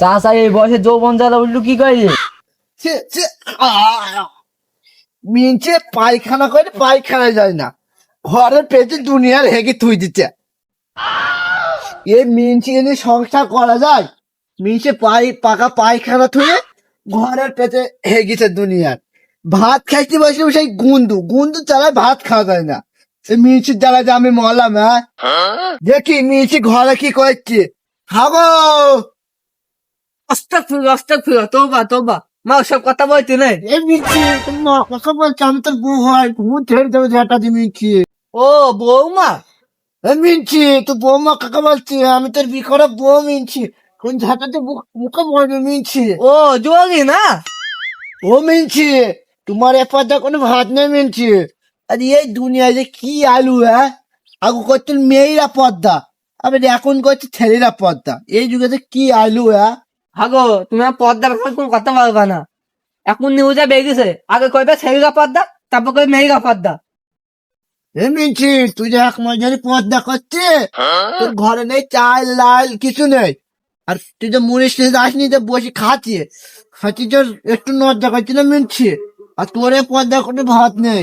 চাষা এই বয়সে যৌবন জ্বালা উল্লু কি করে? মিনছে পায়খানা করে পায়খানা যায় না, ঘরের পেটে দুনিয়ার হেগে থুই দিচ্ছে। এই মিনছি যদি সংসার করা যায়, মিনছে পাকা পায়খানা থুয়ে ঘরের পেটে হেগেছে দুনিয়ার। ভাত খাইতে বসে সেই গুন্দু গুন্দু চালায় ভাত খাওয়া যায় না। এই মিনছির জ্বালা যে আমি মরলাম। হ্যাঁ, দেখি মিনছি ঘরে কি করছে। খাবো আস্তাগফিরুল্লাহ, তোবা তোবা। মা সব কথা বলতে নেই। এই মিনছি তোমার কথা বলছে, আমি তোর বউ হয়, ঘুম ছেড়ে দেবে ঝাঁটা দিয়ে মিনছি। ও বৌমা, মিনছি তো বৌমা কাকা বলছি, আমি তোর বিকরা বউ মিনছি। কোন ঝাঁটাতে মুখে বলবে মিনছি। ও যোগী না? ও মিনছি, তোমার এ পর্দা কোনো ভাত নেই মিনছি। আর এই দুনিয়ায় যে কি আলু, হ্যাঁ, আগু করতো মেয়েরা পর্দা, আবার এখন করছে ছেলেরা পর্দা। এই যুগে যে কি আলু, হ্যাঁ। হাগো তুমি আমার পর্দার ব্যাপারে কোনো কথা বলবা না। এখন নিউজে বেরিয়েছে, আগে কইবে ছেলেরা পর্দা, তারপর কইবে মেয়েরা পর্দা। এ মিনছি, তুই যে এক মাস ধরে পর্দা করছে, তোর ঘরে নেই চাল লাল কিছু নেই। আর তুই যে মুড়ি স্টেশন আসনি, যে বসে খাচ্ছি খাচ্ছি, তোর একটু নজা করছি না মিনছি। আর তোর এ পর্দা কোনো ভাত নেই।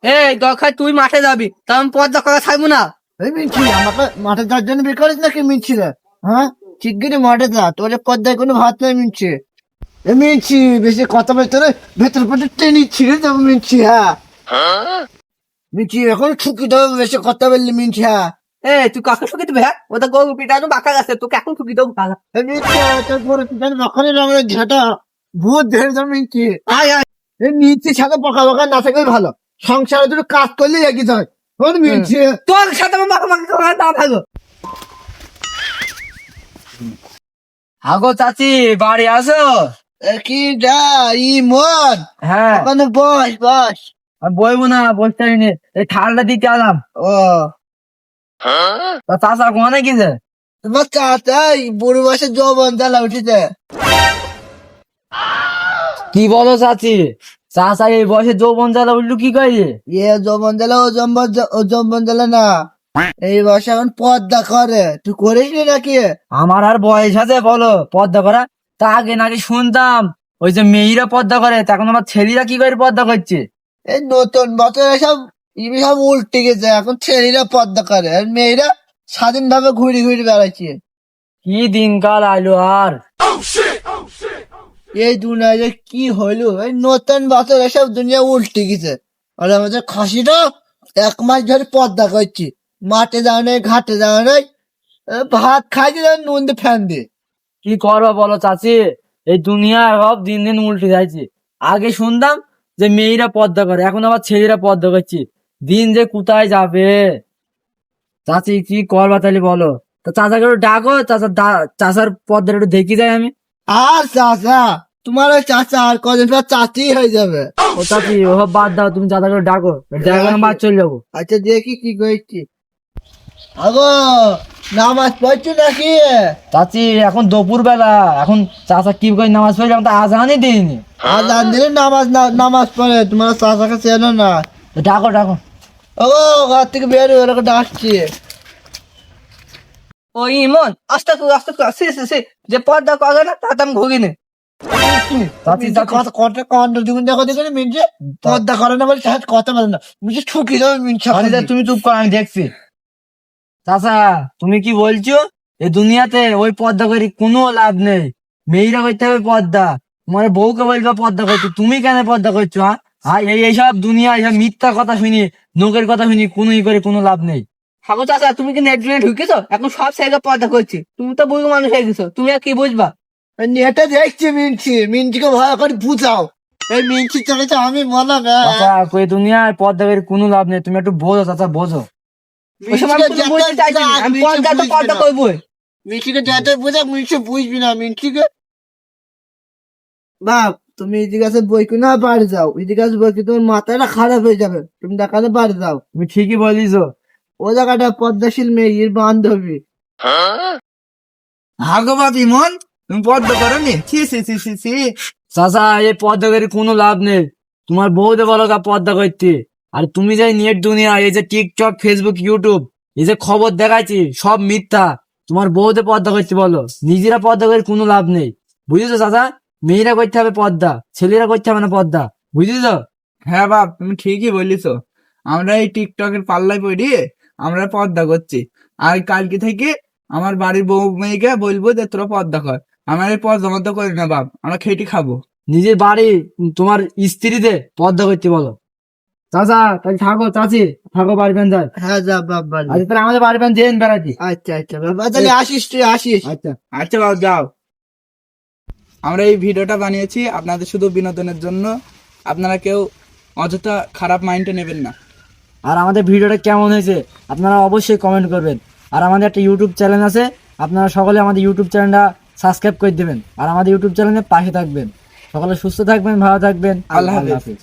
এই দরকার তুই মাঠে যাবি, তা আমি পর্দা করা থাকবো না। এই মিনছি, আমাকে মাঠে যাওয়ার জন্য বের করিস নাকি মিনছি রে? হ্যাঁ, শিগগিরই মাঠে যা, তোর এ পর্দায় কোনো ভাত নেই মিনছি। এ মিনছি, বেশি কথা বলতে রে, ভেতর ভেতর টেনে ছিঁড়ে যাবো মিনছি। হ্যাঁ মিনছি, এখন ঠুকি দেবো বেশি কথা বললি মিনছি। হ্যাঁ, তুই কাকে ঠুকি দিবি? হ্যাঁ, ওটা গরু পিটানো বাঁকা গেছে, তোকে এখন ঠুকি দেবো কাকা। এই মিনছি, তোর পরে তুই জানি ওখানে রঙের ঝাঁটা ভূত ধরে যাবো মিনছি। আয় আয়। এই নিচে সাথে বকা বকা না থাকলে ভালো, সংসারে দুটো কাজ করলে এগিয়ে যায়। শোন মিনছি, তোর সাথে আমার মাখামাখি করার দাম থাকো। হাগো চাচি, বাড়ি আসো? কি যা ই মন, হ্যাঁ, ওখানে বস বস। আমি বলবো না, বসতে পারিনি, এই ঠান্ডা দিতে আলাম। ও, তা চাচা কোনে গেছে? তোমার চাচাই বুড়ো বয়সে যৌবন জ্বালা উঠেছে। কি বলো চাচি? চাচা এই বয়সে যৌবন জ্বালা উঠলো কি করে? ইয়ে যৌবন জ্বালা, ও যৌবন জ্বালা না, এই বয়সে এখন পর্দা করে। তুই করিস নি নাকি? আমার আর বয়স আছে বলো পর্দা করা? তা আগে নাকি শুনতাম ওই যে মেয়েরা পর্দা করে, তা এখন আমার ছেলেরা কি করে পর্দা করছে? এই নতুন বছর এসব সব উল্টে গেছে, এখন ছেলেরা পর্দা করে আর মেয়েরা স্বাধীন ভাবে ঘুরে ঘুরে বেড়াচ্ছে। কি দিনকাল আইলো আর! এই দুনিয়ায় যে কি হইলো, এই নতুন বছর এসব দুনিয়া উল্টে গেছে। আর আমাদের খাসিটা এক মাস ধরে পর্দা করছি, মাঠে যাওয়া নেই ঘাটে যাওয়া নেই, ভাত খাইতে যাও নুন দিয়ে ফ্যান দিয়ে। কি করবো বলো চাচি? এই দুনিয়া সব দিন দিন উল্টে যাচ্ছে। আগে শুনতাম যে মেয়েরা পর্দা করে, এখন আবার ছেলেরা পর্দা করছে। দিন যে কোথায় যাবে! চাচি কি করবা তাহলে বলো? তা চাচাকে একটু ডাকো, চাচার পর্দাটা একটু দেখি যাই আমি। আর চাচা, তোমার ওই চাচা আর কদিন পর চাচি হয়ে যাবে। ও চাচি ওসব বাদ দাও, তুমি চাচাকে একটু ডাকো, জায়গা বাদ চলে যাবো। আচ্ছা দেখি কি করছি। আগো, নামাজ পড়ছো নাকি? চাচি এখন দুপুর বেলা, এখন চাচা কি করে নামাজ পড়ে? এখন তো আজানই দিইনি। আজান দিলে নামাজ পড়ে, তোমার চাচাকে চেনো না? তো ডাকো ডাকো। ও, ঘর থেকে বের হয়ে ওরকম ডাকছি। ও ইমন, আস্তে আস্তে সে যে পর্দা করে না তাতে আমি ঘুরিনি। চাচি কথা কথা কন্ড দিগুন দেখো দেখো মিনছে পর্দা করে না বলে সাথে কথা বলে না, মিনছে ঠুকি দেবে মিনছে। তুমি চুপ করো, আমি দেখছি। চাচা তুমি কি বলছো? এই দুনিয়াতে ওই পর্দা করে কোনো লাভ নেই, মেয়েরা করতে হবে পর্দা। তোমার বউকে বলবে পর্দা করছো, তুমি কেন পর্দা করছো? হ্যাঁ হ্যাঁ, এইসব দুনিয়া এইসব মিথ্যা কথা শুনি, লোকের কথা শুনি, কোনো করে কোনো লাভ নেই। হাগো চাচা, তুমি কি নেট ঢুকেছো? এখন সব জায়গায় পর্দা করছি, তুমি তো বুড়ো মানুষ হয়ে গেছো, তুমি আর কি বুঝবা? নেটে দেখছি মিনছিকে ভালো করে বুঝাও। এই মিনছি চলেছে আমি মনে না। চাচা ওই দুনিয়ায় পর্দা করে কোনো লাভ নেই, তুমি একটু বোঝো চাচা, বোঝো। ওইসব আমি কোনো বুঝতে চাইছি না, আমি পর্দা তো পর্দা করবোই। মিনছিকে যেতে বুঝা, মিনছি বুঝবি না মিনছিকে। বাপ, তুমি এদিকে আছে বই কিনা বাড়ি যাও, এদিকে আছে বই কি তোমার মাথাটা খারাপ হয়ে যাবে, তুমি দেখাতে বাড়ি যাও। তুমি ঠিকই বলিছো। ও জায়গাটা পদ্মাশীল মেয়ের বান্ধবী। ভাগবত ইমন, তুমি পর্দা করো নি? চাচা এই পর্দা করে কোনো লাভ নেই, তোমার বউতে বলো গা পর্দা করতে। আর তুমি যে নেট দুনিয়া, এই যে টিকটক ফেসবুক ইউটিউব, এই যে খবর দেখাচ্ছি সব মিথ্যা। তোমার বউতে পর্দা করতে বলো, নিজেরা পর্দা করে কোনো লাভ নেই, বুঝেছো চাচা? মেয়েরা করতে হবে পর্দা, ছেলেরা করতে হবে না পর্দা, বুঝেছো? হ্যাঁ বাপ, তুমি ঠিকই বলিছো। আমরা এই টিকটকের পাল্লায় পড়ে আমরা পর্দা করছি, আর কালকে থেকে আমার বাড়ির বউ মেয়েকে বলবো যে তোরা পর্দা কর। আমার এই পর্দা মতো করি না বাপ, আমরা খেটে খাবো। নিজের বাড়ি তোমার স্ত্রীতে পর্দা করতে বলো। চাচা তাহলে থাকো, চাচি থাকো, বাড়ি পেন যায়। হ্যাঁ যা বাপ বাড়ি। আচ্ছা তাহলে আমাদের বাড়ি পেন দেন বেড়াচ্ছি। আচ্ছা আচ্ছা বাবা, তাহলে আসিস, তুই আসিস। আচ্ছা। আচ্ছা বাপ, যাও। আমরা এই ভিডিওটা বানিয়েছি আপনাদের শুধু বিনোদনের জন্য, আপনারা কেউ অযথা খারাপ মাইন্ডে নেবেন না। আর আমাদের ভিডিওটা কেমন হয়েছে আপনারা অবশ্যই কমেন্ট করবেন। আর আমাদের একটা ইউটিউব চ্যানেল আছে, আপনারা সকলে আমাদের ইউটিউব চ্যানেলটা সাবস্ক্রাইব করে দেবেন আর আমাদের ইউটিউব চ্যানেলে পাশে থাকবেন। সকলে সুস্থ থাকবেন, ভালো থাকবেন। আল্লাহ হাফেজ। হাফেজ।